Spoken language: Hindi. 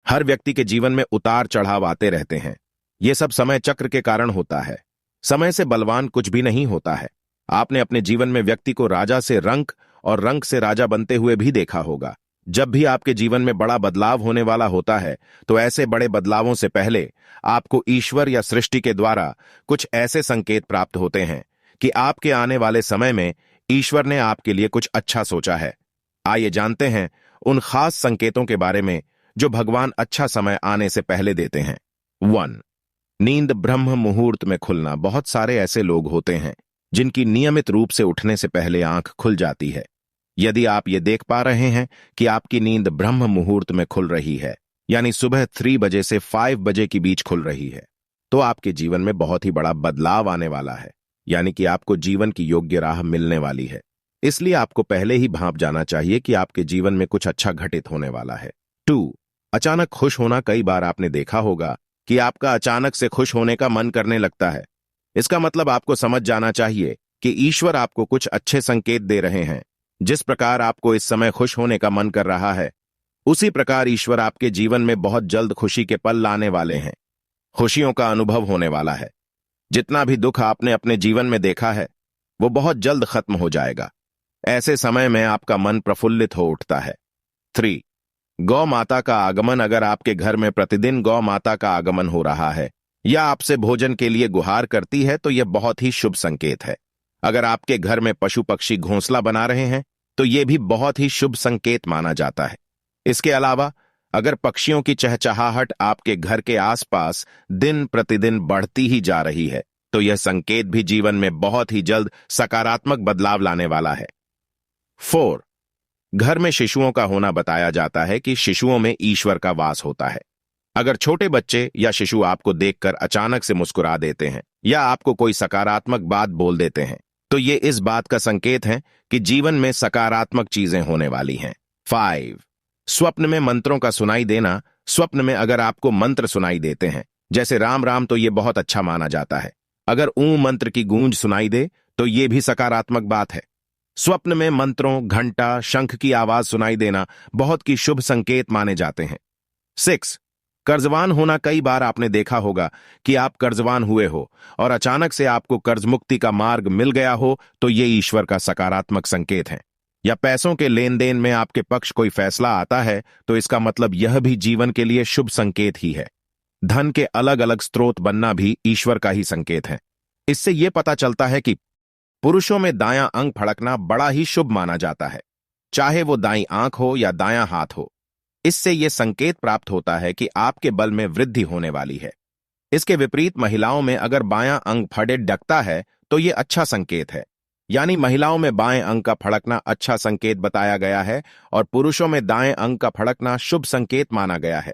हर व्यक्ति के जीवन में उतार चढ़ाव आते रहते हैं। ये सब समय चक्र के कारण होता है। समय से बलवान कुछ भी नहीं होता है। आपने अपने जीवन में व्यक्ति को राजा से रंक और रंक से राजा बनते हुए भी देखा होगा। जब भी आपके जीवन में बड़ा बदलाव होने वाला होता है तो ऐसे बड़े बदलावों से पहले आपको ईश्वर या सृष्टि के द्वारा कुछ ऐसे संकेत प्राप्त होते हैं कि आपके आने वाले समय में ईश्वर ने आपके लिए कुछ अच्छा सोचा है। आइए जानते हैं उन खास संकेतों के बारे में जो भगवान अच्छा समय आने से पहले देते हैं। 1. नींद ब्रह्म मुहूर्त में खुलना। बहुत सारे ऐसे लोग होते हैं जिनकी नियमित रूप से उठने से पहले आंख खुल जाती है। यदि आप ये देख पा रहे हैं कि आपकी नींद ब्रह्म मुहूर्त में खुल रही है, यानी सुबह 3 बजे से 5 बजे के बीच खुल रही है, तो आपके जीवन में बहुत ही बड़ा बदलाव आने वाला है, यानी कि आपको जीवन की योग्य राह मिलने वाली है। इसलिए आपको पहले ही भांप जाना चाहिए कि आपके जीवन में कुछ अच्छा घटित होने वाला है। 2. अचानक खुश होना। कई बार आपने देखा होगा कि आपका अचानक से खुश होने का मन करने लगता है। इसका मतलब आपको समझ जाना चाहिए कि ईश्वर आपको कुछ अच्छे संकेत दे रहे हैं। जिस प्रकार आपको इस समय खुश होने का मन कर रहा है, उसी प्रकार ईश्वर आपके जीवन में बहुत जल्द खुशी के पल लाने वाले हैं। खुशियों का अनुभव होने वाला है। जितना भी दुख आपने अपने जीवन में देखा है वो बहुत जल्द खत्म हो जाएगा। ऐसे समय में आपका मन प्रफुल्लित हो उठता है। 3. गौ माता का आगमन। अगर आपके घर में प्रतिदिन गौ माता का आगमन हो रहा है या आपसे भोजन के लिए गुहार करती है तो यह बहुत ही शुभ संकेत है। अगर आपके घर में पशु पक्षी घोंसला बना रहे हैं तो यह भी बहुत ही शुभ संकेत माना जाता है। इसके अलावा अगर पक्षियों की चहचहाहट आपके घर के आसपास दिन प्रतिदिन बढ़ती ही जा रही है तो यह संकेत भी जीवन में बहुत ही जल्द सकारात्मक बदलाव लाने वाला है। 4. घर में शिशुओं का होना। बताया जाता है कि शिशुओं में ईश्वर का वास होता है। अगर छोटे बच्चे या शिशु आपको देखकर अचानक से मुस्कुरा देते हैं या आपको कोई सकारात्मक बात बोल देते हैं तो ये इस बात का संकेत है कि जीवन में सकारात्मक चीजें होने वाली हैं। 5. स्वप्न में मंत्रों का सुनाई देना। स्वप्न में अगर आपको मंत्र सुनाई देते हैं जैसे राम राम तो ये बहुत अच्छा माना जाता है। अगर ऊं मंत्र की गूंज सुनाई दे तो ये भी सकारात्मक बात है। स्वप्न में मंत्रों, घंटा, शंख की आवाज सुनाई देना बहुत की शुभ संकेत माने जाते हैं। 6. कर्जवान होना। कई बार आपने देखा होगा कि आप कर्जवान हुए हो और अचानक से आपको कर्ज मुक्ति का मार्ग मिल गया हो तो ये ईश्वर का सकारात्मक संकेत है। या पैसों के लेन देन में आपके पक्ष कोई फैसला आता है तो इसका मतलब यह भी जीवन के लिए शुभ संकेत ही है। धन के अलग अलग स्रोत बनना भी ईश्वर का ही संकेत है। इससे यह पता चलता है कि पुरुषों में दायां अंग फड़कना बड़ा ही शुभ माना जाता है, चाहे वो दाईं आंख हो या दायां हाथ हो। इससे यह संकेत प्राप्त होता है कि आपके बल में वृद्धि होने वाली है। इसके विपरीत महिलाओं में अगर बायां अंग फड़े डकता है तो यह अच्छा संकेत है, यानी महिलाओं में बाएं अंग का फड़कना अच्छा संकेत बताया गया है और पुरुषों में दाएं अंग का फड़कना शुभ संकेत माना गया है।